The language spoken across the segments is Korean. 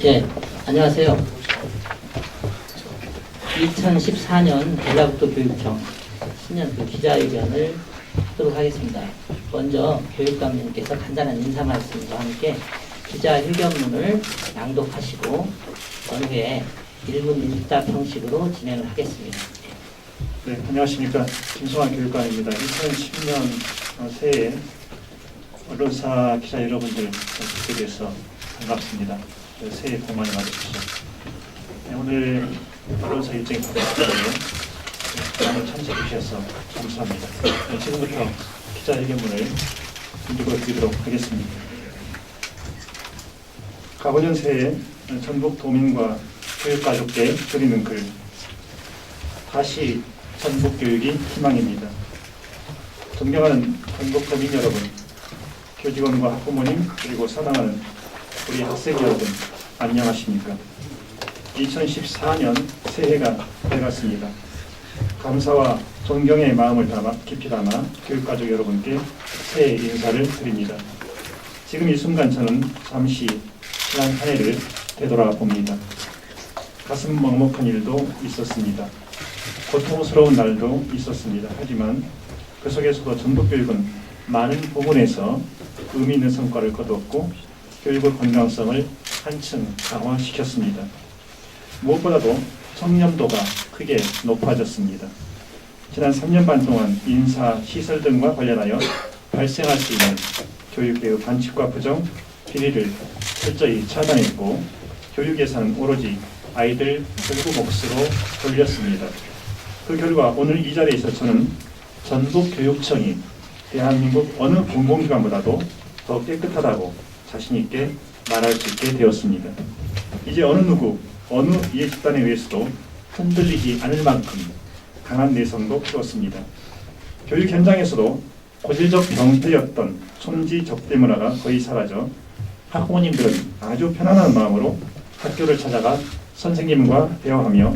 예, 안녕하세요. 2014년 전라북도교육청 신년 기자회견을 하도록 하겠습니다. 먼저 교육감님께서 간단한 인사 말씀과 함께 기자회견문을 낭독하시고 전후에 1분 1답 형식으로 진행을 하겠습니다. 네, 안녕하십니까. 김성환 교육감입니다. 2010년 새해 언론사 기자 여러분들 뵙게 반갑습니다. 새해 복 많이 받으십시오. 네, 오늘 언론사 일정이 바쁘시다고 많이 참석해 주셔서 감사합니다. 네, 지금부터 기자회견문을 읽어드리도록 하겠습니다. 가버년 새해 전국 도민과 교육가족께 드리는 글. 다시 전국 교육이 희망입니다. 존경하는 전국 도민 여러분, 교직원과 학부모님, 그리고 사랑하는 우리 학생 여러분, 안녕하십니까? 2014년 새해가 밝았습니다. 감사와 존경의 마음을 깊이 담아 교육가족 여러분께 새해 인사를 드립니다. 지금 이 순간 저는 잠시 지난 한 해를 되돌아봅니다. 가슴 먹먹한 일도 있었습니다. 고통스러운 날도 있었습니다. 하지만 그 속에서도 전국교육은 많은 부분에서 의미 있는 성과를 거두었고 교육의 건강성을 한층 강화시켰습니다. 무엇보다도 청렴도가 크게 높아졌습니다. 지난 3년 반 동안 인사, 시설 등과 관련하여 발생할 수 있는 교육계의 반칙과 부정, 비리를 철저히 차단했고 교육 예산은 오로지 아이들 공부 몫으로 돌렸습니다. 그 결과 오늘 이 자리에서 저는 전국교육청이 대한민국 어느 공공기관보다도 더 깨끗하다고 자신있게 말할 수 있게 되었습니다. 이제 어느 누구, 어느 이해 집단에 의해서도 흔들리지 않을 만큼 강한 내성도 키웠습니다. 교육 현장에서도 고질적 병폐였던 촌지 적대 문화가 거의 사라져 학부모님들은 아주 편안한 마음으로 학교를 찾아가 선생님과 대화하며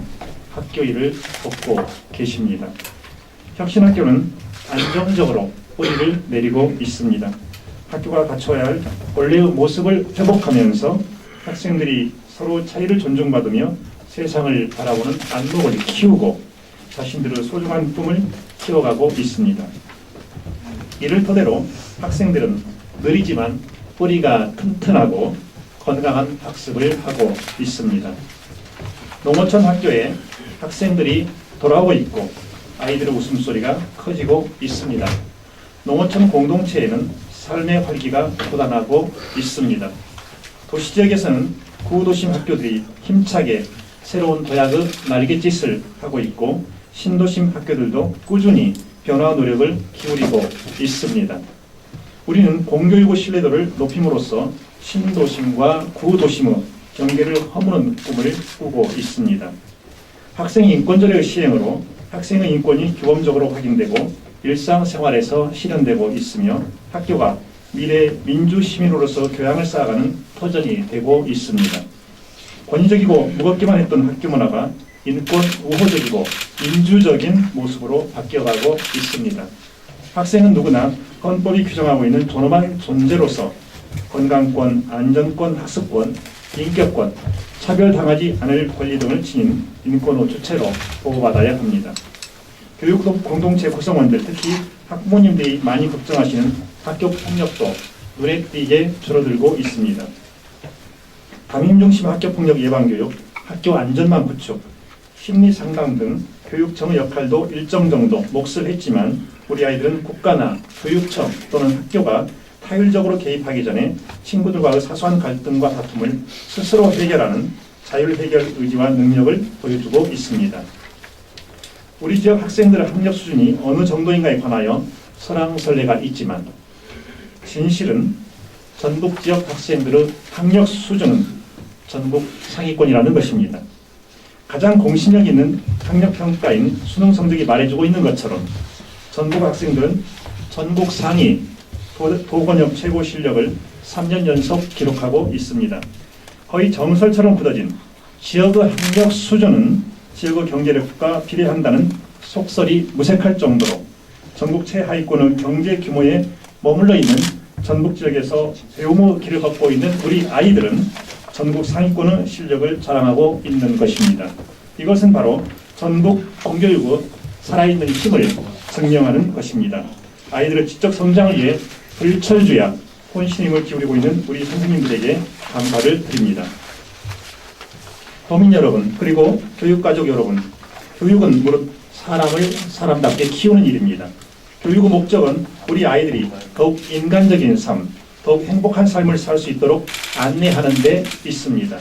학교 일을 돕고 계십니다. 혁신학교는 안정적으로 뿌리를 내리고 있습니다. 학교가 갖춰야 할 원래의 모습을 회복하면서 학생들이 서로 차이를 존중받으며 세상을 바라보는 안목을 키우고 자신들의 소중한 꿈을 키워가고 있습니다. 이를 토대로 학생들은 느리지만 뿌리가 튼튼하고 건강한 학습을 하고 있습니다. 농어촌 학교에 학생들이 돌아오고 있고 아이들의 웃음소리가 커지고 있습니다. 농어촌 공동체에는 삶의 활기가 돋아나고 있습니다. 도시지역에서는 구도심 학교들이 힘차게 새로운 도약의 날갯짓을 하고 있고 신도심 학교들도 꾸준히 변화 노력을 기울이고 있습니다. 우리는 공교육의 신뢰도를 높임으로써 신도심과 구도심의 경계를 허무는 꿈을 꾸고 있습니다. 학생 인권조례의 시행으로 학생의 인권이 규범적으로 확인되고 일상생활에서 실현되고 있으며 학교가 미래 민주시민으로서 교양을 쌓아가는 터전이 되고 있습니다. 권위적이고 무겁기만 했던 학교 문화가 인권 우호적이고 민주적인 모습으로 바뀌어가고 있습니다. 학생은 누구나 헌법이 규정하고 있는 존엄한 존재로서 건강권, 안전권, 학습권, 인격권, 차별당하지 않을 권리 등을 지닌 인권의 주체로 보호받아야 합니다. 교육 공동체 구성원들, 특히 학부모님들이 많이 걱정하시는 학교 폭력도 눈에 띄게 줄어들고 있습니다. 담임 중심 학교폭력 예방교육, 학교 안전망 구축, 심리 상담 등 교육청의 역할도 일정 정도 몫을 했지만 우리 아이들은 국가나 교육청 또는 학교가 타율적으로 개입하기 전에 친구들과의 사소한 갈등과 다툼을 스스로 해결하는 자율해결 의지와 능력을 보여주고 있습니다. 우리 지역 학생들의 학력 수준이 어느 정도인가에 관하여 설왕설래가 있지만 진실은 전북 지역 학생들의 학력 수준은 전국 상위권이라는 것입니다. 가장 공신력 있는 학력평가인 수능 성적이 말해주고 있는 것처럼 전북 학생들은 전국 상위 도권역 최고 실력을 3년 연속 기록하고 있습니다. 거의 정설처럼 굳어진 지역의 학력 수준은 지역의 경제력과 비례한다는 속설이 무색할 정도로 전국 최하위권의 경제 규모에 머물러 있는 전북 지역에서 배움의 길을 걷고 있는 우리 아이들은 전국 상위권의 실력을 자랑하고 있는 것입니다. 이것은 바로 전북 공교육의 살아있는 힘을 증명하는 것입니다. 아이들의 지적 성장을 위해 불철주야 혼신 힘을 기울이고 있는 우리 선생님들에게 감사를 드립니다. 도민 여러분, 그리고 교육가족 여러분, 교육은 무릇 사람을 사람답게 키우는 일입니다. 교육의 목적은 우리 아이들이 더욱 인간적인 삶, 더욱 행복한 삶을 살 수 있도록 안내하는 데 있습니다.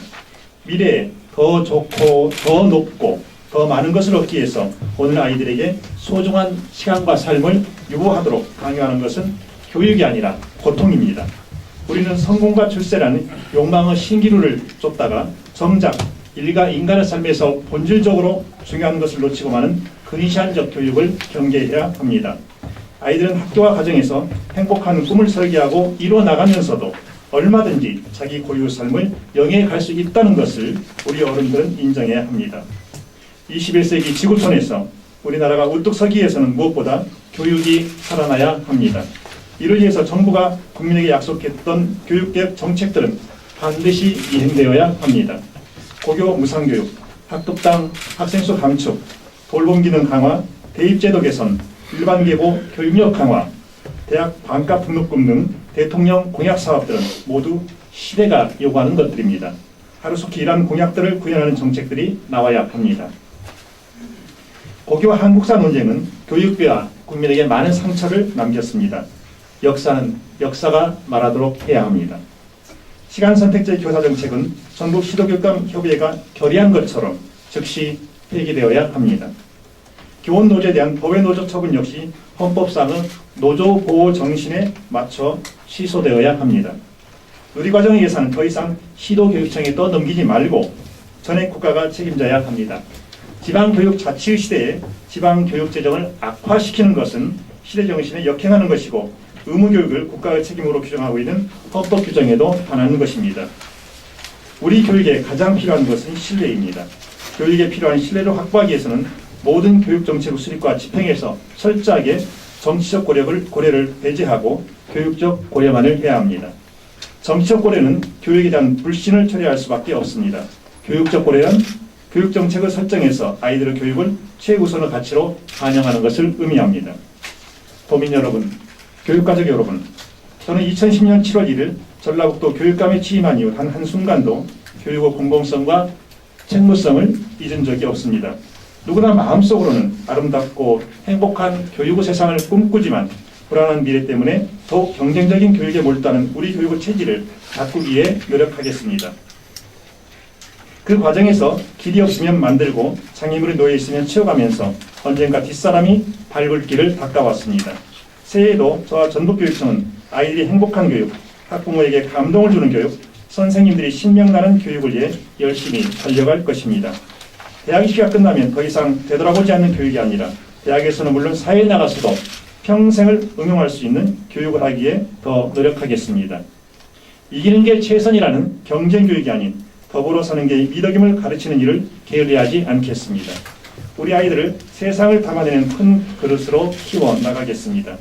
미래에 더 좋고 더 높고 더 많은 것을 얻기 위해서 오늘 아이들에게 소중한 시간과 삶을 유보하도록 강요하는 것은 교육이 아니라 고통입니다. 우리는 성공과 출세라는 욕망의 신기루를 쫓다가 정작 인간의 삶에서 본질적으로 중요한 것을 놓치고 마는 근시안적 교육을 경계해야 합니다. 아이들은 학교와 가정에서 행복한 꿈을 설계하고 이루어 나가면서도 얼마든지 자기 고유의 삶을 영위해 갈 수 있다는 것을 우리 어른들은 인정해야 합니다. 21세기 지구촌에서 우리나라가 우뚝 서기 위해서는 무엇보다 교육이 살아나야 합니다. 이를 위해서 정부가 국민에게 약속했던 교육개혁 정책들은 반드시 이행되어야 합니다. 고교 무상교육, 학급당 학생수 감축, 돌봄기능 강화, 대입제도 개선, 일반계보 교육력 강화, 대학 반값 등록금 등 대통령 공약 사업들은 모두 시대가 요구하는 것들입니다. 하루속히 이러한 공약들을 구현하는 정책들이 나와야 합니다. 고교와 한국사 논쟁은 교육계와 국민에게 많은 상처를 남겼습니다. 역사는 역사가 말하도록 해야 합니다. 시간선택제 교사정책은 전국 시도교육감협의회가 결의한 것처럼 즉시 폐기되어야 합니다. 교원노조에 대한 법외 노조 처분 역시 헌법상의 노조 보호 정신에 맞춰 취소되어야 합니다. 누리과정의 예산은 더 이상 시도교육청에 떠넘기지 말고 전액 국가가 책임져야 합니다. 지방교육 자치의 시대에 지방교육재정을 악화시키는 것은 시대정신에 역행하는 것이고 의무교육을 국가의 책임으로 규정하고 있는 헌법 규정에도 반하는 것입니다. 우리 교육에 가장 필요한 것은 신뢰입니다. 교육에 필요한 신뢰를 확보하기 위해서는 모든 교육정책 수립과 집행에서 철저하게 정치적 고려를 배제하고 교육적 고려만을 해야 합니다. 정치적 고려는 교육에 대한 불신을 초래할 수밖에 없습니다. 교육적 고려는 교육정책을 설정해서 아이들의 교육을 최우선의 가치로 반영하는 것을 의미합니다. 도민 여러분, 교육가족 여러분, 저는 2010년 7월 1일 전라북도 교육감에 취임한 이후 단 한순간도 교육의 공공성과 책무성을 잊은 적이 없습니다. 누구나 마음속으로는 아름답고 행복한 교육의 세상을 꿈꾸지만 불안한 미래 때문에 더욱 경쟁적인 교육에 몰두하는 우리 교육의 체질을 바꾸기 위해 노력하겠습니다. 그 과정에서 길이 없으면 만들고 장애물이 놓여 있으면 치워가면서 언젠가 뒷사람이 밟을 길을 닦아왔습니다. 새해에도 저와 전북교육청은 아이들이 행복한 교육, 학부모에게 감동을 주는 교육, 선생님들이 신명나는 교육을 위해 열심히 달려갈 것입니다. 대학 입시가 끝나면 더 이상 되돌아보지 않는 교육이 아니라 대학에서는 물론 사회에 나가서도 평생을 응용할 수 있는 교육을 하기 위해 더 노력하겠습니다. 이기는 게 최선이라는 경쟁교육이 아닌 더불어 사는 게 미덕임을 가르치는 일을 게을리하지 않겠습니다. 우리 아이들을 세상을 담아내는 큰 그릇으로 키워나가겠습니다.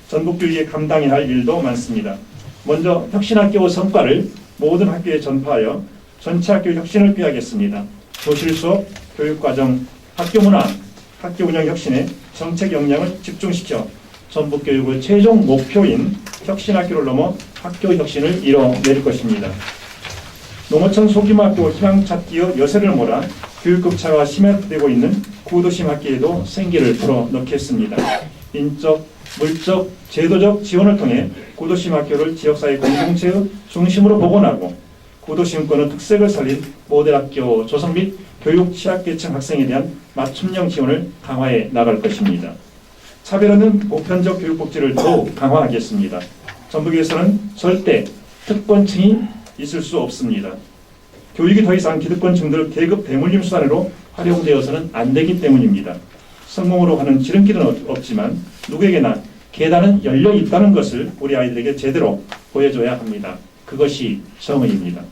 전북교육에 감당해야 할 일도 많습니다. 먼저 혁신학교의 성과를 모든 학교에 전파하여 전체 학교 혁신을 꾀하겠습니다. 교실 수업, 교육과정, 학교 문화, 학교 운영 혁신에 정책 역량을 집중시켜 전북교육의 최종 목표인 혁신학교를 넘어 학교 혁신을 이뤄낼 것입니다. 농어촌 소규모학교 희망찾기의 여세를 몰아 교육격차가 심화되고 있는 구도심 학교에도 생기를 불어넣겠습니다. 인적, 물적, 제도적 지원을 통해 구도심 학교를 지역사회 공동체의 중심으로 복원하고 구도심권의 특색을 살린 모델학교 조성 및 교육 취약계층 학생에 대한 맞춤형 지원을 강화해 나갈 것입니다. 차별 없는 보편적 교육복지를 더욱 강화하겠습니다. 전북에서는 절대 특권층이 있을 수 없습니다. 교육이 더 이상 기득권층들 계급 대물림 수단으로 활용되어서는 안 되기 때문입니다. 성공으로 하는 지름길은 없지만 누구에게나 계단은 열려 있다는 것을 우리 아이들에게 제대로 보여줘야 합니다. 그것이 정의입니다.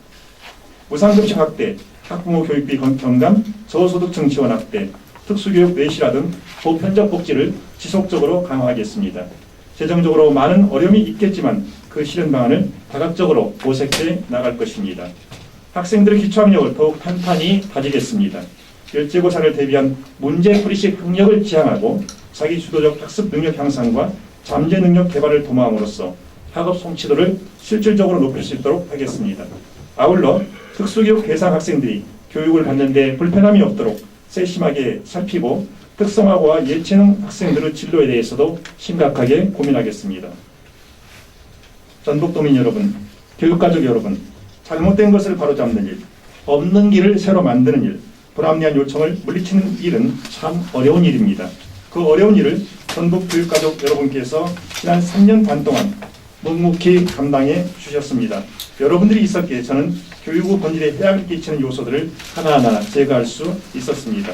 무상급식 확대, 학부모 교육비 경감, 저소득층 지원 확대, 특수교육 내실화 등 보편적 복지를 지속적으로 강화하겠습니다. 재정적으로 많은 어려움이 있겠지만 그 실현 방안을 다각적으로 모색해 나갈 것입니다. 학생들의 기초학력을 더욱 탄탄히 다지겠습니다. 일제고사를 대비한 문제풀이식 학력을 지향하고 자기주도적 학습 능력 향상과 잠재 능력 개발을 도모함으로써 학업 성취도를 실질적으로 높일 수 있도록 하겠습니다. 아울러 특수교육 대상 학생들이 교육을 받는 데 불편함이 없도록 세심하게 살피고 특성화고와 예체능 학생들의 진로에 대해서도 심각하게 고민하겠습니다. 전북도민 여러분, 교육가족 여러분, 잘못된 것을 바로잡는 일, 없는 길을 새로 만드는 일, 불합리한 요청을 물리치는 일은 참 어려운 일입니다. 그 어려운 일을 전북 교육가족 여러분께서 지난 3년 반 동안 묵묵히 감당해 주셨습니다. 여러분들이 있었기에 저는 교육의 본질에 해악을 끼치는 요소들을 하나하나 제거할 수 있었습니다.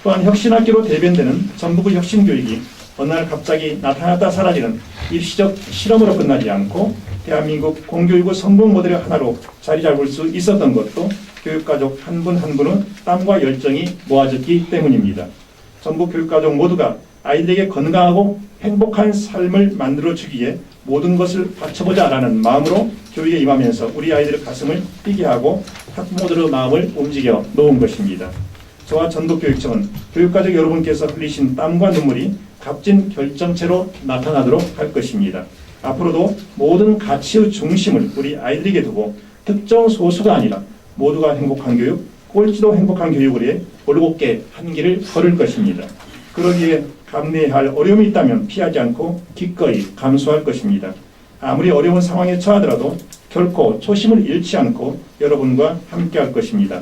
또한 혁신학교로 대변되는 전북의 혁신교육이 어느 날 갑자기 나타났다 사라지는 일시적 실험으로 끝나지 않고 대한민국 공교육의 성공 모델의 하나로 자리 잡을 수 있었던 것도 교육가족 한 분 한 분의 땀과 열정이 모아졌기 때문입니다. 전북 교육가족 모두가 아이들에게 건강하고 행복한 삶을 만들어주기에 모든 것을 바쳐보자라는 마음으로 교육에 임하면서 우리 아이들의 가슴을 뛰게 하고 학부모들의 마음을 움직여 놓은 것입니다. 저와 전북교육청은 교육가족 여러분께서 흘리신 땀과 눈물이 값진 결정체로 나타나도록 할 것입니다. 앞으로도 모든 가치의 중심을 우리 아이들에게 두고 특정 소수가 아니라 모두가 행복한 교육, 꼴찌도 행복한 교육을 위해 올곧게 한 길을 걸을 것입니다. 그러기에 감내해야 할 어려움이 있다면 피하지 않고 기꺼이 감수할 것입니다. 아무리 어려운 상황에 처하더라도 결코 초심을 잃지 않고 여러분과 함께할 것입니다.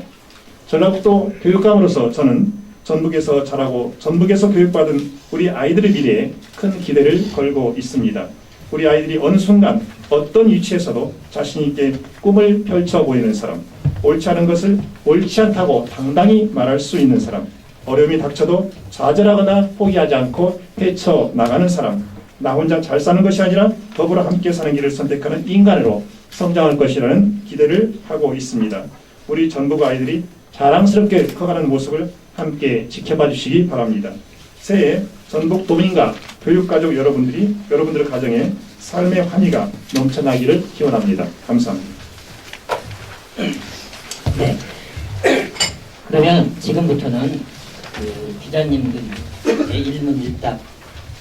전라북도 교육감으로서 저는 전북에서 자라고 전북에서 교육받은 우리 아이들의 미래에 큰 기대를 걸고 있습니다. 우리 아이들이 어느 순간 어떤 위치에서도 자신 있게 꿈을 펼쳐 보이는 사람, 옳지 않은 것을 옳지 않다고 당당히 말할 수 있는 사람, 어려움이 닥쳐도 좌절하거나 포기하지 않고 헤쳐나가는 사람, 나 혼자 잘 사는 것이 아니라 더불어 함께 사는 길을 선택하는 인간으로 성장할 것이라는 기대를 하고 있습니다. 우리 전북 아이들이 자랑스럽게 커가는 모습을 함께 지켜봐 주시기 바랍니다. 새해 전북 도민과 교육가족 여러분들의 가정에 삶의 환희가 넘쳐나기를 기원합니다. 감사합니다. 네. 그러면 지금부터는 그 기자님들의 일문일답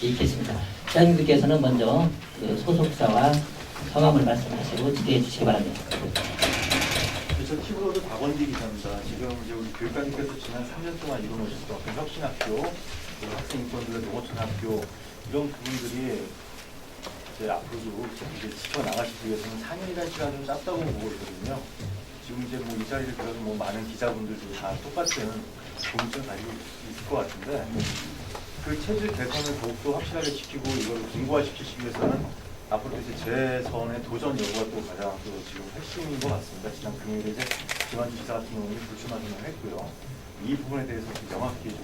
읽겠습니다. 기자님들께서는 먼저 그 소속사와 성함을 말씀하시고 질의해 주시기 바랍니다. 저 키브로드 박원기 기자입니다. 지금 이제 우리 교육감님께서 지난 3년 동안 이뤄놓으셨던 혁신학교, 학생 인권들의 농어촌학교 이런 부분들이 이제 앞으로도 이제 지켜나가시기 위해서는 4년이라는 시간을 좀 짧다고 보고 있거든요. 지금 이제 뭐 이 자리를 들어서 뭐 많은 기자분들도 다 똑같은 고민점을 가지고 있을 것 같은데 그 체질 개선을 더욱더 확실하게 지키고 이걸 공고화시키기 위해서는 앞으로 이제 재선의 도전 여부가 또 가장 또 지금 핵심인 것 같습니다. 지난 금요일에 이제 김한주 지사 같은 경우는 불출마 선언을 했고요. 이 부분에 대해서 좀 명확히 좀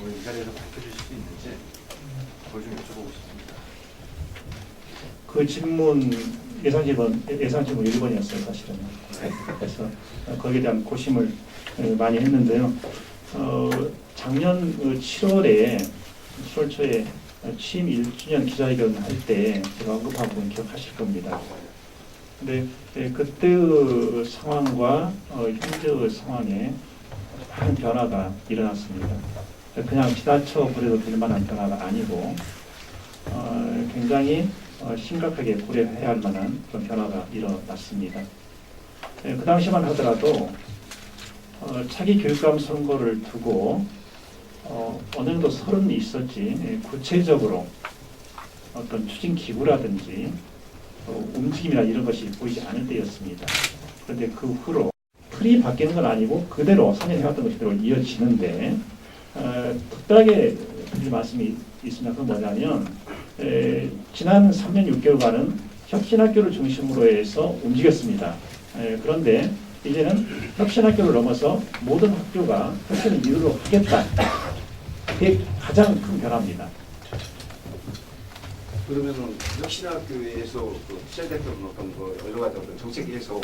오늘 이 자리에서 밝혀주실 수 있는지 그걸 좀 여쭤보고 싶습니다. 그 질문 예상질문 1번이었어요, 사실은. 그래서 거기에 대한 고심을 많이 했는데요. 작년 7월 초에 취임 1주년 기자회견 할 때 제가 언급한 부분 기억하실 겁니다. 근데 그때의 상황과 현재의 상황에 많은 변화가 일어났습니다. 그냥 지나쳐 버려도 될 만한 변화가 아니고 굉장히 심각하게 고려해야 할 만한 그런 변화가 일어났습니다. 그 당시만 하더라도 차기 교육감 선거를 두고 어느 정도 설은 있었지 구체적으로 어떤 추진 기구라든지 움직임이나 이런 것이 보이지 않을 때였습니다. 그런데 그 후로 틀이 바뀌는 건 아니고 그대로 3년 해왔던 것이 그대로 이어지는데 특별하게 드릴 말씀이 있습니다. 그건 뭐냐면 지난 3년 6개월간은 혁신학교를 중심으로 해서 움직였습니다. 그런데 이제는 혁신학교를 넘어서 모든 학교가 혁신을 이루도록 하겠다. 그게 가장 큰 변화입니다. 그러면은 혁신학교에서 시작됐던 어떤 여러 가지 어떤 정책에서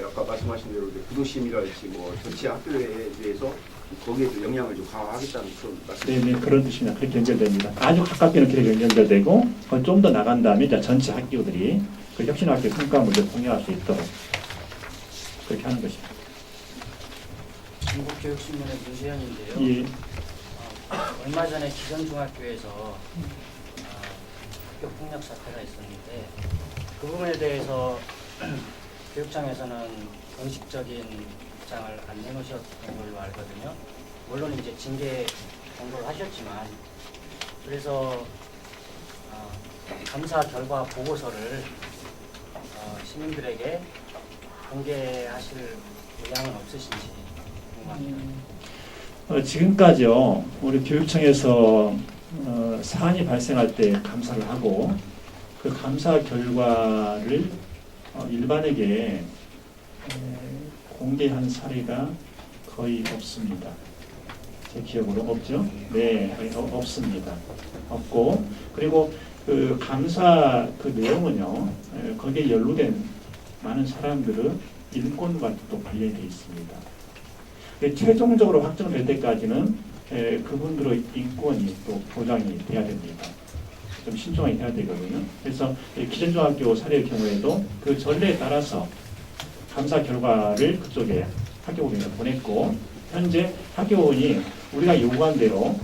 아까 말씀하신 대로 구도심이랄지 전체 학교에 대해서 거기에도 영향을 좀 강화하겠다는 그런 말씀. 네, 그런 뜻입니다. 그렇게 연결됩니다. 아주 가깝게는 그렇게 연결되고 좀 더 나간 다음에 이제 전체 학교들이 그 혁신학교 성과물을 공유할 수 있도록 그렇게 하는 것입니다. 전국교육신문의 문세현인데요. 예. 얼마 전에 기성중학교에서 학교 폭력 사태가 있었는데 그 부분에 대해서 교육청에서는 공식적인 입장을 안 내놓으셨던 걸로 알거든요. 물론 이제 징계 공고를 하셨지만 그래서 감사 결과 보고서를 시민들에게 공개하실 의향은 없으신지 궁금합니다. 지금까지요 우리 교육청에서 사안이 발생할 때 감사를 하고 그 감사 결과를 일반에게 공개한 사례가 거의 없습니다. 제 기억으로 없죠? 네, 없습니다. 없고 그리고 그 감사 그 내용은요 거기에 연루된 많은 사람들은 인권과 또 관련되어 있습니다. 최종적으로 확정될 때까지는 그분들의 인권이 또 보장이 돼야 됩니다. 좀 신중하게 해야 되거든요. 그래서 기존중학교 사례의 경우에도 그 전례에 따라서 감사 결과를 그쪽에 학교법인에 보냈고 현재 학교법인이 우리가 요구한 대로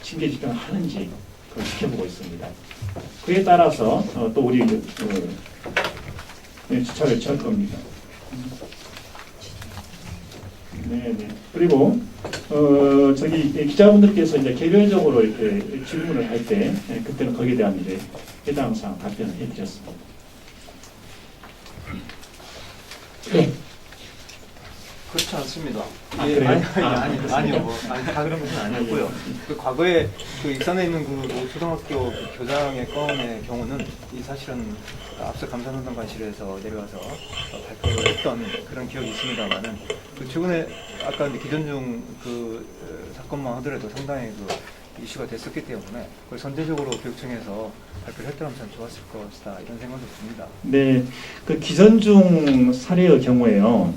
징계 집행을 하는지 그걸 지켜보고 있습니다. 그에 따라서 또 우리 주차를 취할 겁니다. 네네. 그리고 저기 기자분들께서 이제 개별적으로 이렇게 질문을 할 때 그때는 거기에 대한 이제 해당 사항 답변을 해드렸습니다. 네. 그렇지 않습니다. 그래요? 아니요. 다 그런 것은 아니었고요. 그 과거에 그 익산에 있는 그 초등학교 그 교장의 건의 경우는 이 사실은 앞서 감사논단관실에서 내려와서 발표를 했던 그런 기억이 있습니다만은 그 최근에 아까 기존중 그 사건만 하더라도 상당히 그 이슈가 됐었기 때문에 그걸 선제적으로 교육청에서 발표를 했더라면 참 좋았을 것이다 이런 생각도 듭니다. 네, 그 기선중 사례의 경우에요.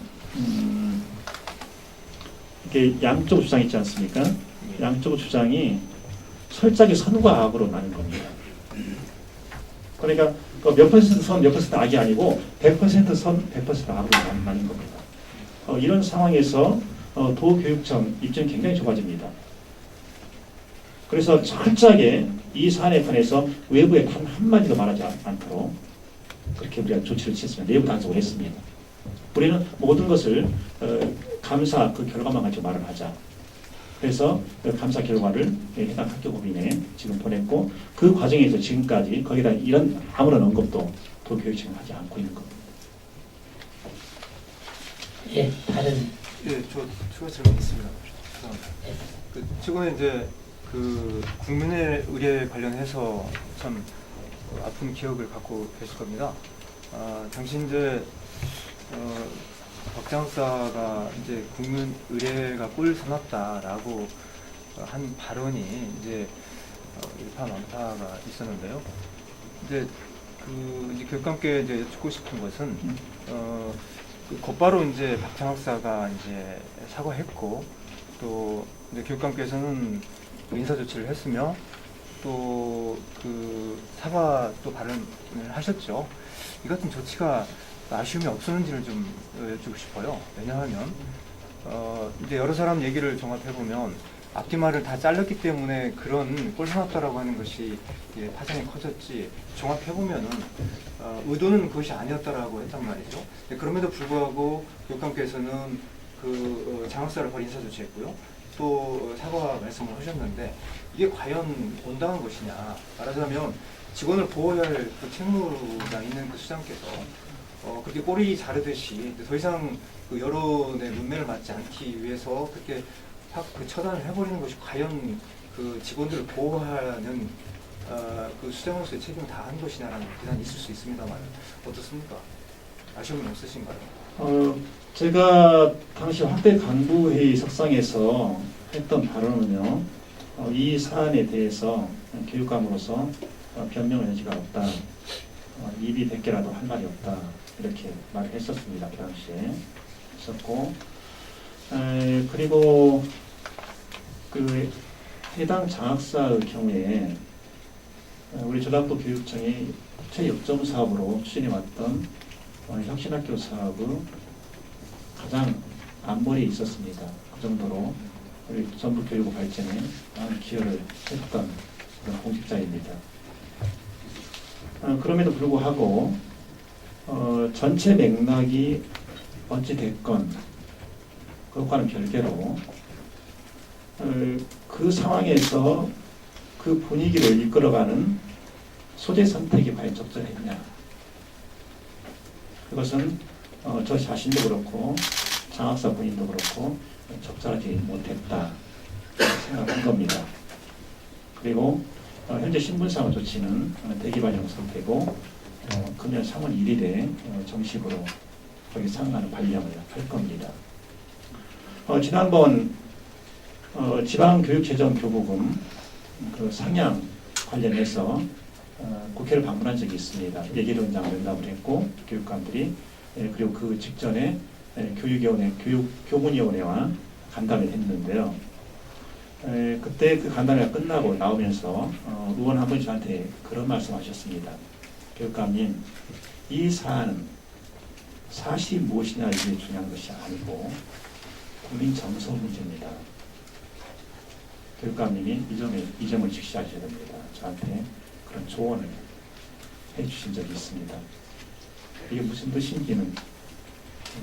이게 양쪽 주장이 있지 않습니까? 양쪽 주장이 철저하게 선과 악으로 나는 겁니다. 그러니까 몇 퍼센트 선, 몇 퍼센트 악이 아니고 100% 선, 100% 악으로 나는 겁니다. 이런 상황에서 도교육청 입장이 굉장히 좁아집니다. 그래서 철저하게 이 사안에 관해서 외부에 단 한마디도 말하지 않도록 그렇게 우리가 조치를 취했습니다. 내부 단속을 했습니다. 우리는 모든 것을 감사 그 결과만 가지고 말을 하자. 그래서 그 감사 결과를 해당 학교법인에 지금 보냈고 그 과정에서 지금까지 거기다 이런 아무런 언급도 도교육청은 하지 않고 있는 겁니다. 예, 다른 예, 저 추가 질문 있습니다. 죄송합니다. 그 최근에 이제 그 국민의 의례 관련해서 참 아픈 기억을 갖고 계실 겁니다. 당시 이제 박 장사가 이제 국민 의례가 꼴사납다라고 한 발언이 이제 일파만파가 있었는데요. 이제 이제 교육감께 이제 여쭙고 싶은 것은 곧바로 이제 박찬 학사가 이제 사과했고 또 이제 교육감께서는 인사 조치를 했으며 또 그 사과 또 발언을 하셨죠. 이 같은 조치가 아쉬움이 없었는지를 좀 여쭙고 싶어요. 왜냐하면 이제 여러 사람 얘기를 종합해 보면 앞뒤말을 다 잘랐기 때문에 그런 꼴사납다라고 하는 것이 파장이 커졌지, 종합해보면은 의도는 그것이 아니었다라고 했단 말이죠. 그럼에도 불구하고 교육감께서는 장학사를 벌 인사조치했고요. 또 사과 말씀을 하셨는데 이게 과연 온당한 것이냐. 말하자면 직원을 보호해야 할 그 책무가 있는 그 수장께서 그렇게 꼬리 자르듯이 더 이상 그 여론의 문매를 맞지 않기 위해서 그렇게 확 처단을 해버리는 것이 과연 그 직원들을 보호하는 그 수장으로서의 책임을 다한 것이냐라는 비난이 있을 수 있습니다만 어떻습니까? 아쉬움은 없으신가요? 제가 당시 확대 간부회의 석상에서 했던 발언은요, 이 사안에 대해서 교육감으로서 변명의 여지가 없다, 입이 100개라도 할 말이 없다, 이렇게 말을 했었습니다. 그 당시에 했었고, 그리고 그 해당 장학사의 경우에 우리 전라북도 교육청이 최역점 사업으로 추진해왔던 혁신학교 사업의 가장 앞머리에 있었습니다. 그 정도로 우리 전북 교육 발전에 많은 기여를 했던 그런 공직자입니다. 그럼에도 불구하고 전체 맥락이 어찌 됐건 그것과는 별개로 그 상황에서 그 분위기를 이끌어가는 소재 선택이 과연 적절했냐, 그것은 저 자신도 그렇고 장학사 본인도 그렇고 적절하지 못했다 생각한 겁니다. 그리고 현재 신분상의 조치는 대기반 영설되고 금년 3월 1일에 정식으로 거기 상하는 발령을 할 겁니다. 지난번 지방교육재정교부금 그 상향 관련해서 국회를 방문한 적이 있습니다. 예결위원장 면담을 했고 교육감들이 그리고 그 직전에 교육위원회, 교문위원회와 간담회를 했는데요. 그때 그 간담회가 끝나고 나오면서 의원 한 분이 저한테 그런 말씀하셨습니다. 교육감님, 이 사안은 사실이 무엇이냐 이게 중요한 것이 아니고 국민 정서 문제입니다. 교육감님이 이 점을 직시하셔야 됩니다. 저한테 그런 조언을 해주신 적이 있습니다. 이게 무슨 뜻인지는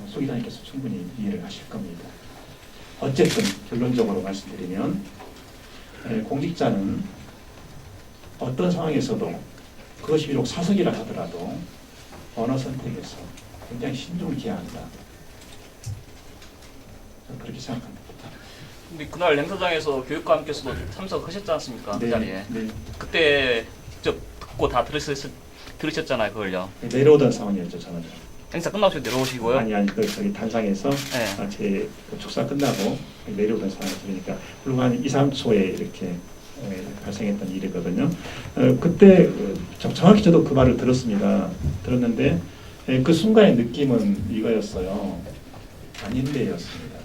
소기자님께서 충분히 이해를 하실 겁니다. 어쨌든 결론적으로 말씀드리면 공직자는 어떤 상황에서도 그것이 비록 사석이라 하더라도 언어 선택에서 굉장히 신중을 기해야 한다. 저는 그렇게 생각합니다. 근데 그날 행사장에서 교육감께서도 참석하셨지 않습니까? 네, 그 자리에. 네. 그때 직접 듣고 다 들으셨잖아요, 그걸요. 내려오던 상황이었죠, 저는. 행사 끝나고 내려오시고요. 아니 저기 단상에서 네. 제 축사 끝나고 내려오던 상황이 그러니까 불과 한 2, 3초에 이렇게 발생했던 일이거든요. 그때 정확히 저도 그 말을 들었습니다. 들었는데 그 순간의 느낌은 이거였어요. 아닌데였습니다.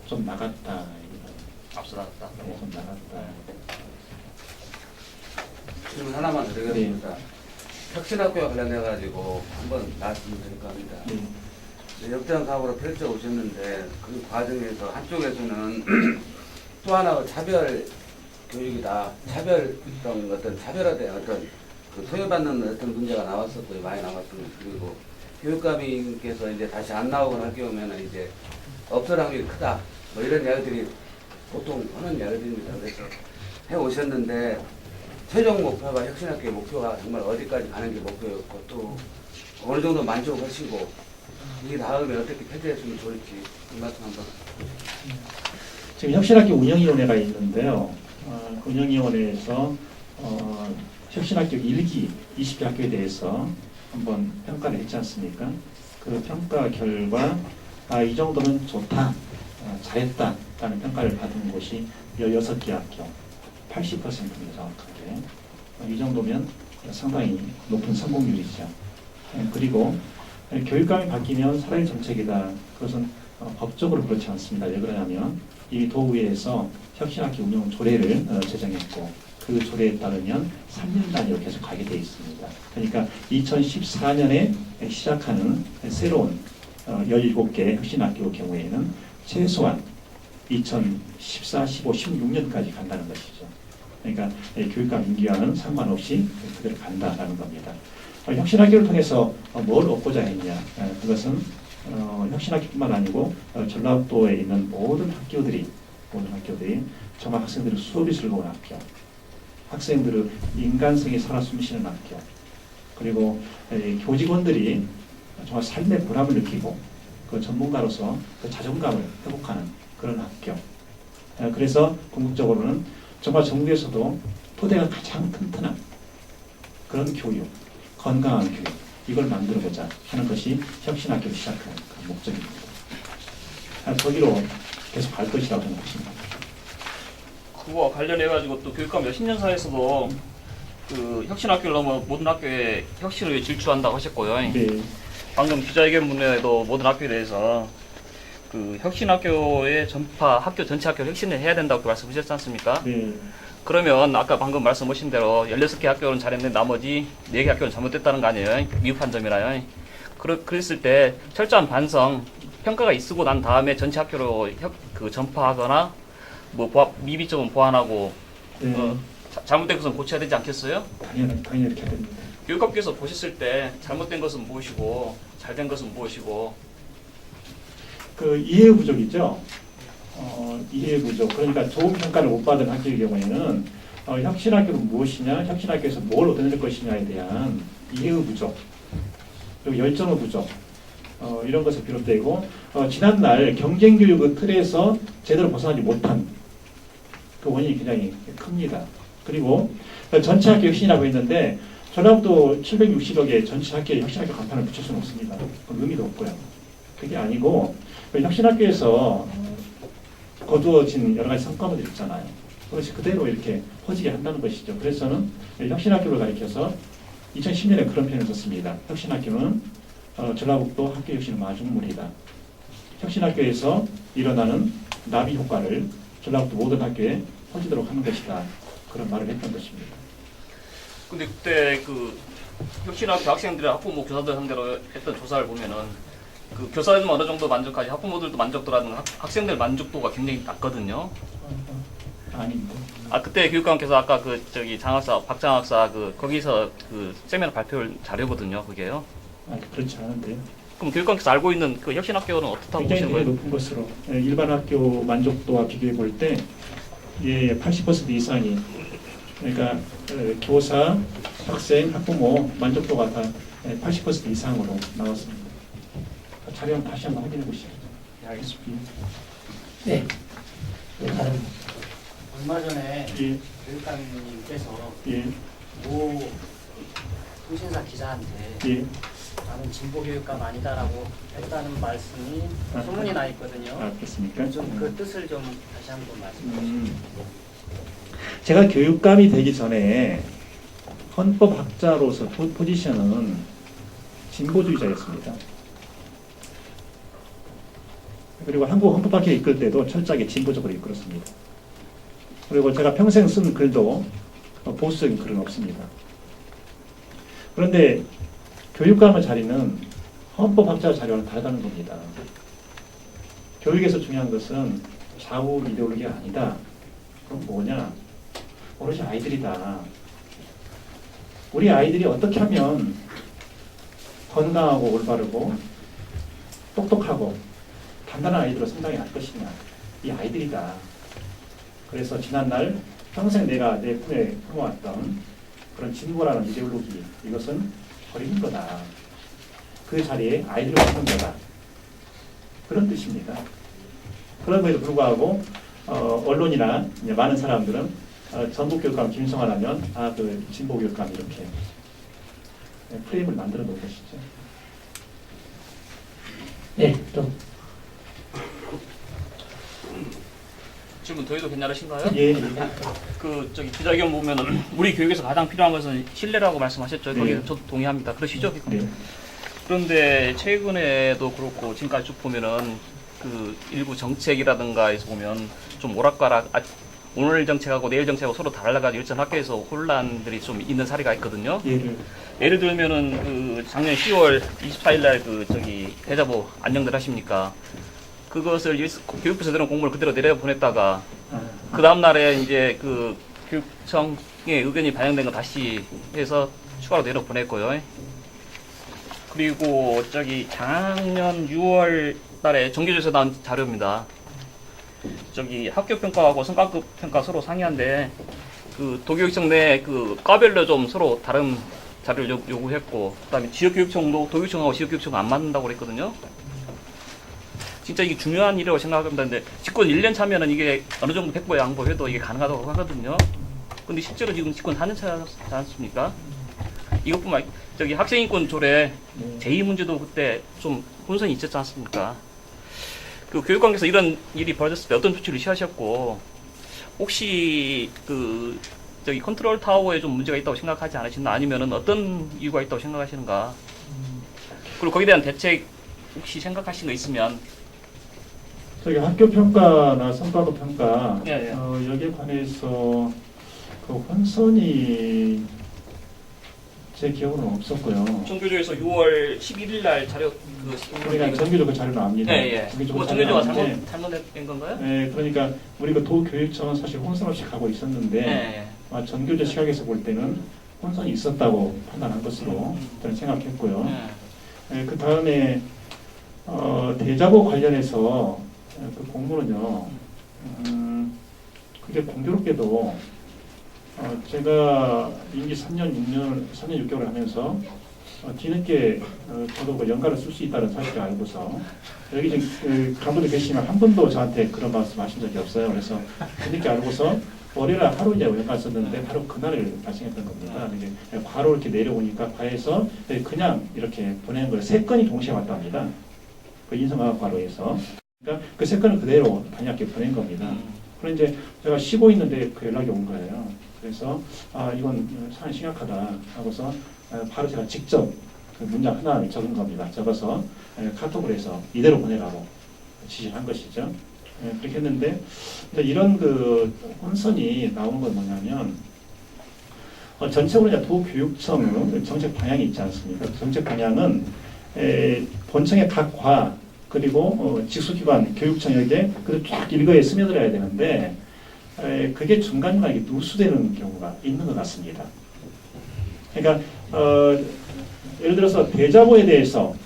좀 나갔다. 앞서 나갔다. 네, 좀 나갔다. 질문 하나만 드리겠습니다. 혁신학교와 관련해가지고 한번 말씀드릴까 합니다. 네, 역장 사업으로 펼쳐 오셨는데 그 과정에서 한쪽에서는 또 하나의 차별 교육이다. 어떤 차별화된 어떤 그 소외받는 어떤 문제가 나왔었고 많이 나왔습니다. 그리고 교육감님께서 이제 다시 안 나오거나 할 경우에는 이제 없을 확률이 크다. 뭐 이런 이야기들이 보통 하는 이야기들입니다. 그래서 해 오셨는데 최종 목표가 혁신학교의 목표가 정말 어디까지 가는 게 목표였고 또 어느 정도 만족하시고 이 다음에 어떻게 폐지했으면 좋을지 그 말씀 한번. 지금 혁신학교 운영위원회가 있는데요. 그 운영위원회에서 혁신학교 1기 20개 학교에 대해서 한번 평가를 했지 않습니까? 그 평가 결과 이 정도는 좋다, 잘했다라는 평가를 받은 곳이 16개 학교, 80%입니다. 정확하게. 이 정도면 상당히 높은 성공률이죠. 그리고 교육감이 바뀌면 사회의 정책이다. 그것은 법적으로 그렇지 않습니다. 왜 그러냐면 이 도의회에서 혁신학교 운영 조례를 제정했고 그 조례에 따르면 3년 단위로 계속 가게 되어 있습니다. 그러니까 2014년에 시작하는 새로운 17개 혁신학교 경우에는 최소한 2014, 15, 16년까지 간다는 것이죠. 그러니까 교육감 임기와는 상관없이 그대로 간다라는 겁니다. 혁신학교를 통해서 뭘 얻고자 했냐? 그것은 혁신학교뿐만 아니고 전라북도에 있는 모든 학교들이 정말 학생들의 수업이 즐거운 학교, 학생들의 인간성이 살아 숨쉬는 학교, 그리고 교직원들이 정말 삶의 보람을 느끼고 그 전문가로서 그 자존감을 회복하는 그런 학교. 그래서 궁극적으로는 정말 정부에서도 토대가 가장 튼튼한 그런 교육, 건강한 교육, 이걸 만들어보자 하는 것이 혁신학교를 시작한 그 목적입니다. 거기로 계속 갈 것이라고 생각합니다. 그거와 관련해가지고 또 교육감 몇십 년 사이에서도 그 혁신학교를 넘어 모든 학교에 혁신을 질주한다고 하셨고요. 네. 방금 기자회견문에도 모든 학교에 대해서 그 혁신학교의 전파, 학교 전체 학교 혁신을 해야 된다고 말씀하셨지 않습니까? 네. 그러면 아까 방금 말씀하신 대로 16개 학교는 잘했는데 나머지 4개 학교는 잘못됐다는 거 아니에요? 미흡한 점이라요. 그랬을 때 철저한 반성, 평가가 있고 난 다음에 전체 학교로 전파하거나 뭐 미비점은 보완하고 네. 잘못된 것은 고쳐야 되지 않겠어요? 당연히 그렇게 해야 됩니다. 교육감께서 보셨을 때 잘못된 것은 무엇이고 잘된 것은 무엇이고 그 이해 부족이죠. 이해 부족. 그러니까 좋은 평가를 못 받은 학교의 경우에는 혁신학교는 무엇이냐, 혁신학교에서 뭘 얻어낼 것이냐에 대한 이해의 부족, 그리고 열정의 부족, 이런 것에 비롯되고 지난날 경쟁교육의 틀에서 제대로 벗어나지 못한 그 원인이 굉장히 큽니다. 그리고 전체 학교 혁신이라고 했는데 전라북도 760억의 전체 학교에 혁신학교 간판을 붙일 수는 없습니다. 의미도 없고요. 그게 아니고 혁신학교에서 거두어진 여러 가지 성과물들 있잖아요. 그것이 그대로 이렇게 퍼지게 한다는 것이죠. 그래서 저는 혁신학교를 가리켜서 2010년에 그런 표현을 썼습니다. 혁신학교는 전라북도 학교 혁신의 마중물이다. 혁신학교에서 일어나는 나비 효과를 전라북도 모든 학교에 퍼지도록 하는 것이다. 그런 말을 했던 것입니다. 근데 그때 그 혁신학교 학생들의 학부모 교사들 상대로 했던 조사를 보면은 그 교사들은 어느 정도 만족하지 학부모들도 만족도라는 학생들 만족도가 굉장히 낮거든요. 아닙니다. 그때 교육감께서 아까 그 장학사 박장학사 거기서 그 세미나 발표를 자료거든요. 그게요. 그렇지 않은데요. 그럼 교육감께서 알고 있는 그 혁신학교는 어떻다고 보시는 굉장히 거예요? 높은 것으로 일반 학교 만족도와 비교해 볼 때 80% 이상이 그러니까 교사, 학생, 학부모 만족도가 다 80% 이상으로 나왔습니다. 자료 한번 다시 한번 확인해 보시죠. 네, 알겠습니다. 네. 다른 얼마 전에 예, 교육감님께서 예, 모 통신사 기자한테 예. 나는 진보 교육감 아니다라고 했다는 말씀이 소문이 나 있거든요. 그렇습니까? 좀 그 뜻을 좀 다시 한번 말씀해 주시죠. 제가 교육감이 되기 전에 헌법학자로서 포지션은 진보주의자였습니다. 그리고 한국 헌법학회 이끌 때도 철저하게 진보적으로 이끌었습니다. 그리고 제가 평생 쓴 글도 보수적인 글은 없습니다. 그런데 교육감의 자리는 헌법학자 자리와는 다르다는 겁니다. 교육에서 중요한 것은 좌우 이데올로기가 아니다. 그럼 뭐냐? 오로지 아이들이다. 우리 아이들이 어떻게 하면 건강하고 올바르고 똑똑하고 단단한 아이들로 성장해 갈 것이냐. 이 아이들이다. 그래서 지난날 평생 내가 내 꿈에 품어왔던 그런 진보라는 이데올로기, 이것은 버리는 거다. 그 자리에 아이들을 두는 거다. 그런 뜻입니다. 그럼에도 불구하고 언론이나 이제 많은 사람들은 전북교육감 김성환 하면 그 진보교육감 이렇게 프레임을 만들어 놓은 것이죠. 네, 또 질문 더 해도 괜찮으신가요? 예, 기자회견 보면은 우리 교육에서 가장 필요한 것은 신뢰라고 말씀하셨죠. 네. 거기에 저도 동의합니다. 그러시죠? 네. 그런데 최근에도 그렇고 지금까지 쭉 보면은 그 일부 정책이라든가에서 보면 좀 오락가락, 오늘 정책하고 내일 정책하고 서로 달라가지고 일선 학교에서 혼란들이 좀 있는 사례가 있거든요. 예를 들면은 그 작년 10월 24일 날 대자보 안녕들 하십니까? 그것을 교육부 제대로 공문을 그대로 내려 보냈다가 아, 그 다음 날에 이제 그 교육청의 의견이 반영된 거 다시 해서 추가로 내려 보냈고요. 그리고 저기 작년 6월 달에 정규조에서 나온 자료입니다. 저기 학교 평가하고 성과급 평가 서로 상이한데 그 도교육청 내 그 과별로 좀 서로 다른 자료를 요구했고, 그다음에 지역교육청도 도교육청하고 지역교육청은 안 맞는다고 그랬거든요. 진짜 이게 중요한 일이라고 생각합니다. 근데 집권 1년 차면은 이게 어느 정도 백보 양보해도 이게 가능하다고 하거든요. 근데 실제로 지금 집권 4년 차지 않습니까? 이것뿐만 저기 학생인권 조례 제2 문제도 그때 좀 혼선이 있었지 않습니까? 그 교육관계에서 이런 일이 벌어졌을 때 어떤 조치를 취하셨고, 혹시 그 저기 컨트롤 타워에 좀 문제가 있다고 생각하지 않으시나, 아니면은 어떤 이유가 있다고 생각하시는가? 그리고 거기에 대한 대책 혹시 생각하신 거 있으면. 저기 학교 평가나 성과급 평가 예, 예. 여기에 관해서 그 혼선이 제 기억으로는 없었고요. 정교조에서 6월 11일 날 자료 그러니까 정규적으로 자료 나옵니다. 예, 예. 정규적으로 정교조가 자료 나오는데, 잘못된 건가요? 그러니까 우리가 도교육청은 사실 혼선 없이 가고 있었는데 예, 전교조 시각에서 볼 때는 혼선이 있었다고 판단한 것으로 저는 생각했고요. 예. 그 다음에 대자보 관련해서 그 공문은요, 그게 공교롭게도 제가 임기 3년 6개월 하면서 뒤늦게 저도 그 연가를 쓸 수 있다는 사실을 알고서 여기 지금 간부들 계시면 한 번도 저한테 그런 말씀 하신 적이 없어요. 그래서 뒤늦게 알고서 월요일 하루 이제 연가 썼는데 바로 그날을 발생했던 겁니다. 이게 과로 이렇게 내려오니까 과에서 그냥 이렇게 보내는 거예요. 3건이 동시에 왔답니다. 그 인성학과 과로에서. 그러니까 그 3건을 그대로 단약게 보낸 겁니다. 그럼 이제 제가 쉬고 있는데 그 연락이 온 거예요. 그래서 이건 상당히 심각하다 하고서 바로 제가 직접 그 문장 하나를 적은 겁니다. 적어서 카톡을 해서 이대로 보내라고 지시를 한 것이죠. 그렇게 했는데 이런 그 혼선이 나오는 건 뭐냐면 전체적으로 이제 도교육청의 정책 방향이 있지 않습니까? 정책 방향은 본청의 각 과 그리고 직속기관 교육청에게 그래도 쫙 일거에 스며들어야 되는데 그게 중간중간에 누수되는 경우가 있는 것 같습니다. 그러니까 예를 들어서 대자보에 대해서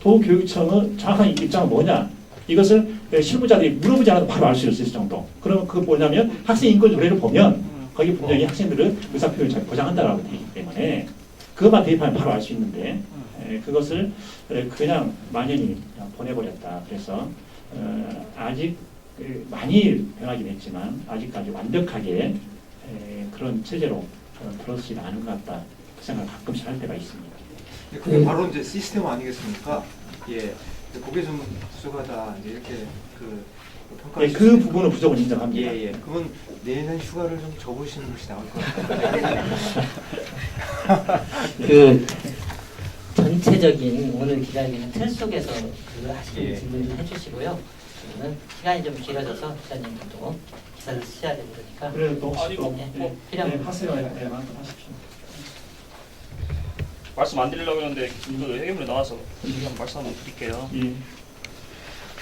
도교육청의 정확한 입장은 뭐냐, 이것을 실무자들이 물어보지 않아도 바로 알 수 있을 정도. 그러면 그거 뭐냐면 학생 인권 조례를 보면 거기 분명히 학생들은 의사표현을 잘 보장한다라고 되어 있기 때문에 그것만 대입하면 바로 알 수 있는데 그것을 그냥 만연히 보내버렸다. 그래서 아직 많이 변하긴 했지만 아직까지 완벽하게 그런 체제로 들어서지 않은 것 같다. 그 생각을 가끔씩 할 때가 있습니다. 그게 바로 이제 시스템 아니겠습니까? 예, 그게 좀 부족하다 이제 이렇게 그 평가. 그 부분은 부족은 인정합니다. 예. 그러면 내년 휴가를 좀 접으시는 것이 나을 것 같아요. 그 전체적인 오늘 기자님은 틀 속에서 그 하시는 질문 좀 해주시고요. 저는 시간이 좀 길어져서 기자님도 기사를 쓰셔야 되니까. 그래도 또 혹시 또 필요한 하세요. 말씀하십시오. 말씀 안 드리려고 했는데 그 회계문에 나와서 한번 말씀 한번 드릴게요. 예.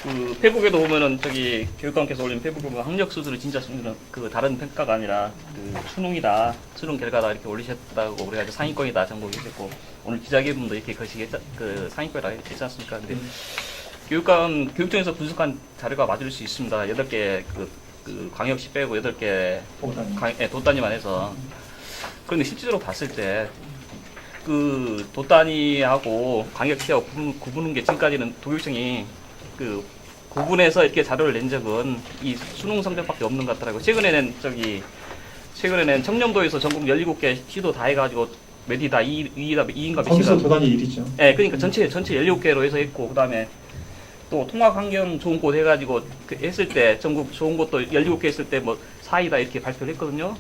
그 페북에도 보면은 저기 교육감께서 올린 페북에 보면 학력 수준을 진짜 그 다른 평가가 아니라 그 수능이다, 수능 결과다 이렇게 올리셨다고 그래가지고 상위권이다 정보했고, 오늘 기자회견도 이렇게 거시기 그 상위권이다 했지 않습니까? 근데 교육청에서 분석한 자료가 맞을 수 있습니다. 8개 그 광역시 빼고 8개 도단위만 해서. 그런데 실질적으로 봤을 때 그 도단위하고 광역시하고 구분한 게 지금까지는 도교육청이 그 구분해서 이렇게 자료를 낸 적은 이 수능 성적밖에 없는 것 같더라고요. 최근에는 청렴도에서 전국 17개 시도 다 해가지고 몇이 다 2인가 몇이가. 거기서 도단위 1위죠. 네, 그러니까 전체 17개로 해서 했고, 그 다음에 또 통합환경 좋은 곳 해가지고 했을 때 전국 좋은 곳도 17개 했을 때 뭐 4위다 이렇게 발표를 했거든요.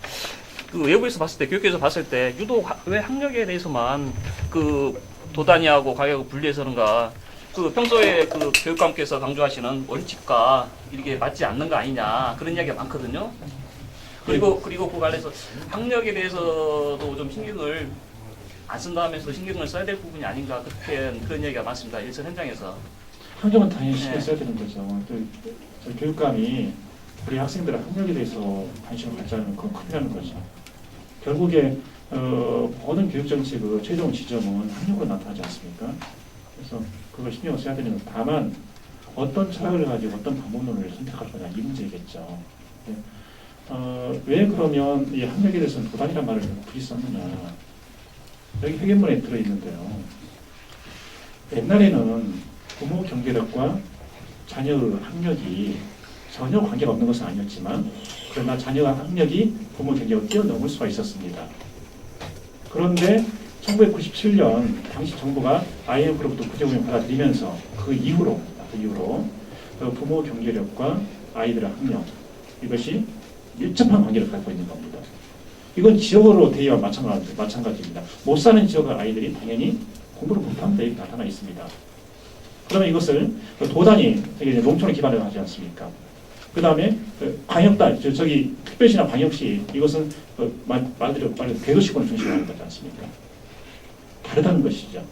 그 외부에서 봤을 때, 교육계에서 봤을 때 유독 왜 학력에 대해서만 그 도단위하고 가격을 분리해서는가, 그 평소에 그 교육감께서 강조하시는 원칙과 이게 맞지 않는 거 아니냐, 그런 이야기가 많거든요. 그리고 그 관련해서 학력에 대해서도 좀 신경을 안 쓴다면서 신경을 써야 될 부분이 아닌가, 그런 이야기가 많습니다. 일선 현장에서. 환경은 당연히 신경 써야 되는 거죠. 저 교육감이 우리 학생들의 학력에 대해서 관심을 갖지 않으면 그건 큰일이라는 거죠. 결국에 모든 교육 정책의 최종 지점은 학력으로 나타나지 않습니까? 그래서 그걸 신경을 써야 되는 건 다만 어떤 철학을 가지고 어떤 방법론을 선택할 거냐 이 문제겠죠. 왜 그러면 이 학력에 대해서는 도단이란 말을 굳이 썼느냐. 여기 회계문에 들어있는데요. 옛날에는 부모 경제력과 자녀의 학력이 전혀 관계가 없는 것은 아니었지만 그러나 자녀의 학력이 부모 경제력을 뛰어넘을 수가 있었습니다. 그런데 1997년 당시 정부가 IMF로부터 구제금을 받아들이면서 그 이후로 부모 경제력과 아이들의 학력 이것이 밀접한 관계를 갖고 있는 겁니다. 이건 지역으로 대의와 마찬가지입니다. 못 사는 지역의 아이들이 당연히 공부를 못하는 데 나타나 있습니다. 그러면 이것을 도단이 되게 농촌에 기반을 하지 않습니까? 그 다음에 광역단, 저기 특별시나 광역시 이것은 말대로 대도시권을 중심으로 하는 거지 않습니까? 다르다는 것이죠.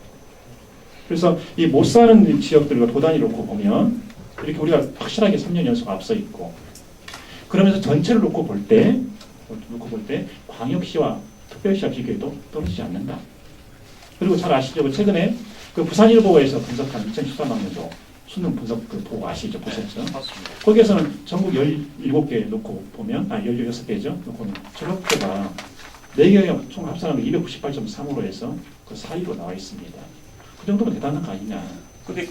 그래서 이 못 사는 지역들과 도단위 놓고 보면 이렇게 우리가 확실하게 3년 연속 앞서 있고 그러면서 전체를 놓고 볼 때 광역시와 특별시와 비교해도 떨어지지 않는다. 그리고 잘 아시죠? 최근에 그 부산일보에서 분석한 2013학년도 수능 분석 그 보고 아시죠? 보셨죠? 맞습니다. 거기에서는 전국 17개 놓고 보면 16개죠? 놓고 보면 졸업교가 4개가 총 합산하면 298.3으로 해서 그 4위로 나와 있습니다. 그 정도면 대단한 거 아니냐. 근데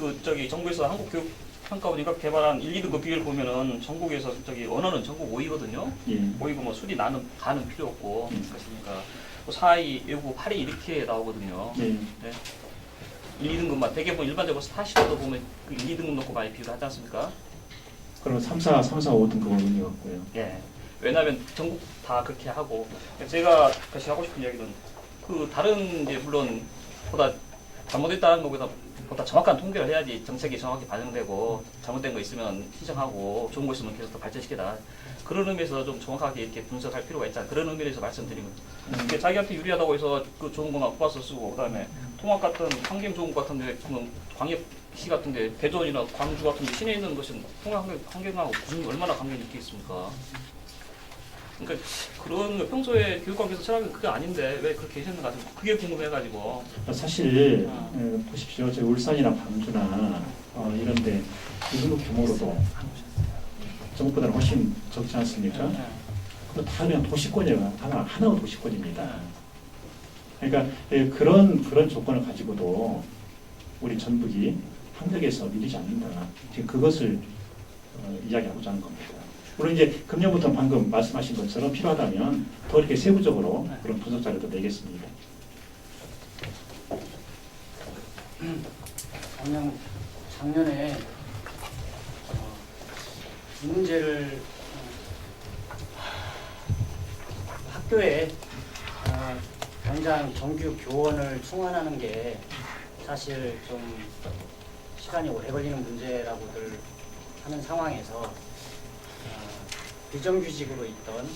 정부에서 한국교육평가원이가 개발한 1, 2등급 비율 보면은 전국에서 언어는 전국 5위거든요. 예. 5위고 뭐 수리 가는 필요 없고 그러니까 4위, 외국 8위 이렇게 나오거든요. 예. 네. 1, 2등급만 대개보면 일반적으로 스타시로도 보면 그 1, 2등급 놓고 많이 비교를 하지 않습니까? 그럼 3, 4, 5등급은 의미가 없고요. 예. 왜냐하면 전국 다 그렇게 하고 제가 다시 하고 싶은 이야기는 그 다른 이제 물론 보다 잘못됐다는 것보다 정확한 통계를 해야지 정책이 정확히 반영되고 잘못된 거 있으면 시정하고 좋은 거 있으면 계속 더 발전시키다. 그런 의미에서 좀 정확하게 이렇게 분석할 필요가 있잖아. 그런 의미에서 말씀드리는 거죠. 자기한테 유리하다고 해서 그 좋은 거만 뽑아서 쓰고 그다음에 통합 같은 환경 좋은 것 같은데 광역시 같은데 대전이나 광주 같은데 시내에 있는 것은 통합 환경하고 무슨 얼마나 관계가 있겠습니까? 그러니까 그런 거 평소에 교육관계에서 철학이 그게 아닌데 왜 그렇게 하셨는가 그게 궁금해가지고. 사실 보십시오. 저희 울산이나 광주나 이런데 이 정도 규모로도 전국보다는 훨씬 적지 않습니까? 다 그냥 도시권이에요. 하나의 도시권입니다. 그러니까 그런 조건을 가지고도 우리 전북이 학력에서 밀리지 않는다. 지금 그것을 이야기하고자 하는 겁니다. 물론 이제 금년부터 방금 말씀하신 것처럼 필요하다면 더 이렇게 세부적으로 그런 분석 자료도 내겠습니다. 작년에 이 문제를 학교에 당장 정규 교원을 충원하는 게 사실 좀 시간이 오래 걸리는 문제라고들 하는 상황에서 비정규직으로 있던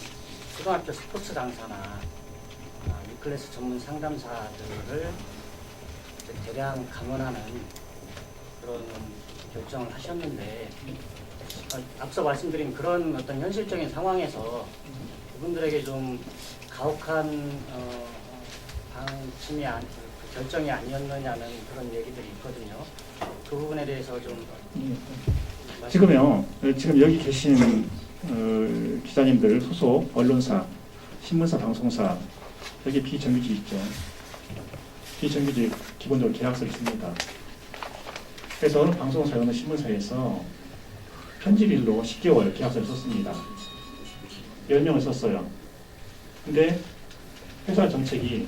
초등학교 스포츠 강사나 E클래스 전문 상담사들을 대량 강원하는 그런 결정을 하셨는데 앞서 말씀드린 그런 어떤 현실적인 상황에서 그분들에게 좀 가혹한 방침이 결정이 아니었느냐는 그런 얘기들이 있거든요. 그 부분에 대해서 좀 지금 여기 계신 기자님들 소속 언론사, 신문사, 방송사 여기 비정규직 있죠. 비정규직 기본적으로 계약서를 씁니다. 그래서 어느 방송사, 어느 신문사에서 편집일로 10개월 계약서를 썼습니다. 10명을 썼어요. 근데 회사 정책이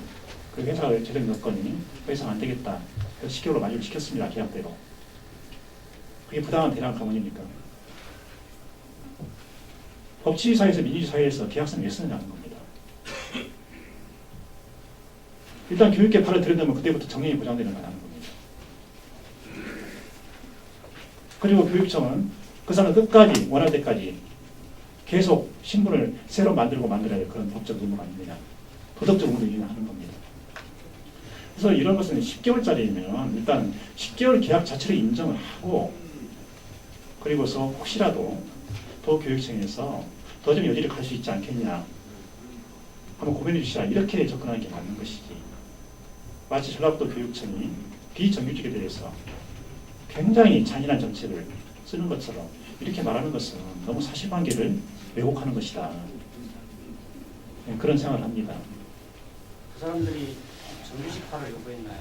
그 회사의 재정 여건이 더 이상 안 되겠다. 그래서 10개월로 만족을 시켰습니다. 계약대로. 그게 부당한 대량 강원입니까? 법치주의 사회에서 민주주의 사회에서 계약서는 왜 쓰느냐는 겁니다. 일단 교육계 팔을 들여다보면 그때부터 정년이 보장되는 거라는 겁니다. 그리고 교육청은 그 사람 끝까지 원할 때까지 계속 신분을 새로 만들어야 될 그런 법적 의무가 있느냐, 도덕적 의무도 있느냐 하는 겁니다. 그래서 이런 것은 10개월짜리면 일단 10개월 계약 자체를 인정을 하고 그리고서 혹시라도 도교육청에서 더 좀 여지를 갈 수 있지 않겠냐 한번 고민해 주시라 이렇게 접근하는 게 맞는 것이지. 마치 전라북도 교육청이 비정규직에 대해서 굉장히 잔인한 정책을 쓰는 것처럼 이렇게 말하는 것은 너무 사실관계를 왜곡하는 것이다. 네, 그런 생각을 합니다. 그 사람들이 정규직화를 요구했나요?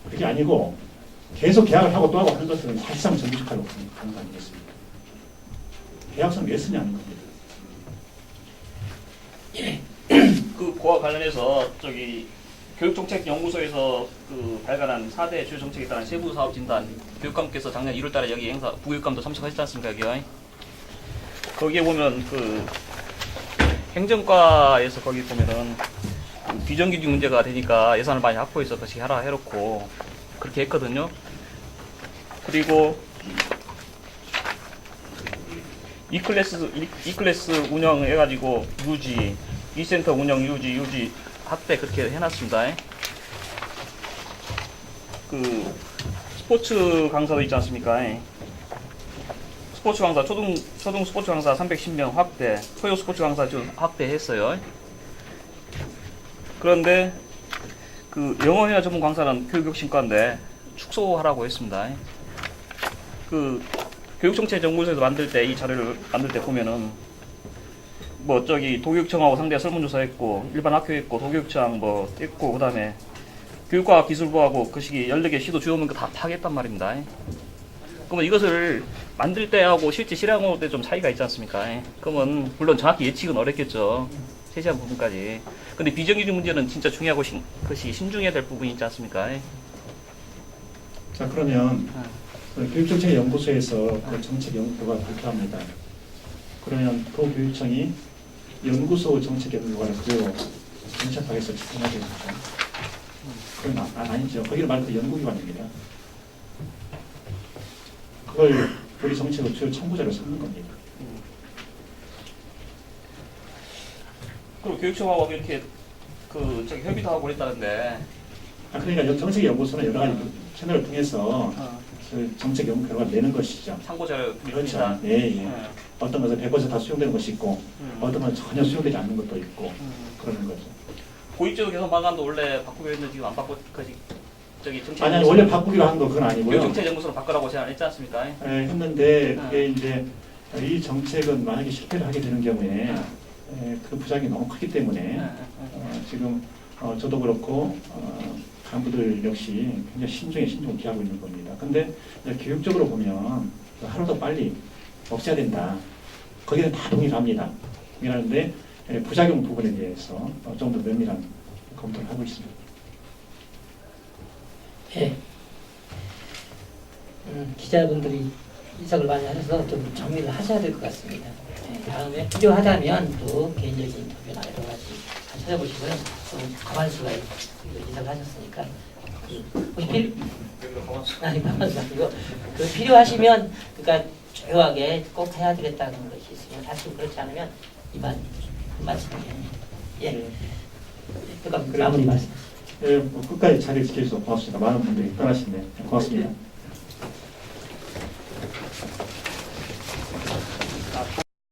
그게 아니고 계속 계약을 하고 또 하고 하는 것은 사실상 정규직화로 가는 거 아니겠습니까? 계약서는 왜 쓰냐는 겁니다. 그와 관련해서 교육정책연구소에서 발간한 4대 주요 정책에 따른 세부 사업 진단, 교육감께서 작년 1월달에 여기 행사 부교육감도 참석하셨지 않습니까? 여기 거기에 보면 행정과에서 거기 보면은 비정규직 문제가 되니까 예산을 많이 확보해서 다시 하라 해놓고 그렇게 했거든요. 그리고 E클래스 운영해가지고 유지, E센터 운영 유지 확대 그렇게 해놨습니다. 스포츠 강사도 있지 않습니까? 스포츠 강사, 초등 스포츠 강사 310명 확대, 소요 스포츠 강사 좀 확대했어요. 그런데 영어회화 전문 강사는 교육혁신과인데 축소하라고 했습니다. 교육정책연구소에서 만들 때 이 자료를 만들 때 보면은 도교육청하고 상대 설문조사했고 일반 학교했고 도교육청 했고 그다음에 교육과학 기술부하고 그 시기 14개 시도 주요 문제 다 파악했단 말입니다. 그러면 이것을 만들 때하고 실제 실행할 때 좀 차이가 있지 않습니까? 그러면 물론 정확히 예측은 어렵겠죠. 세세한 부분까지. 근데 비정규직 문제는 진짜 중요하고 그것이 신중해야 될 부분이 있지 않습니까? 자 그러면 교육정책연구소에서 그 정책 연구가 그렇게 합니다. 그러면 도교육청이 연구소 정책 연구관을 그대로 정책학에서 집행하게 됩니다. 그건 아니죠. 거기를 말 그대로 연구기관입니다. 그걸 우리 정책의 주요 참고자로 삼는 겁니다. 그리고 교육청하고 이렇게 협의도 하고 그랬다는데. 그러니까 정책연구소는 여러 가지 채널을 통해서 그 정책 연구 결과를 내는 것이죠. 참고자를 그렇죠. 예. 어떤 것은 100% 다 수용되는 것이 있고 어떤 것은 전혀 수용되지 않는 것도 있고 그러는 거죠. 고입제도 개선 방안도 원래 바꾸기로 했는데 지금 안 바꿨 정책 아니 원래 바꾸기로 한 거 그건 아니고요. 교육정책연구소로 바꾸라고 제안했지 않습니까? 했는데 그게 이제 이 정책은 만약에 실패를 하게 되는 경우에 그 부작용이 너무 크기 때문에 지금 저도 그렇고 간부들 역시 굉장히 신중에 기하고 있는 겁니다. 근데 교육적으로 보면 하루 더 빨리 없애야 된다. 거기는 다 동의를 합니다. 동의하는데 부작용 부분에 대해서 좀 더 면밀한 검토를 하고 있습니다. 예. 기자분들이 이석을 많이 하셔서 좀 정리를 하셔야 될 것 같습니다. 다음에 필요하다면 또 개인적인 인터뷰나 여러 가지 찾아보시고요. 또 가만수가 이석을 하셨으니까 가만수 아니고 필요하시면 그러니까 조용하게 꼭 해야 되겠다는 것이 있으면 하시고 그렇지 않으면 이만 마치면 그러니까 마무리 말씀. 끝까지 자리를 지켜주셔서 고맙습니다. 많은 분들이 떠나시네. 고맙습니다.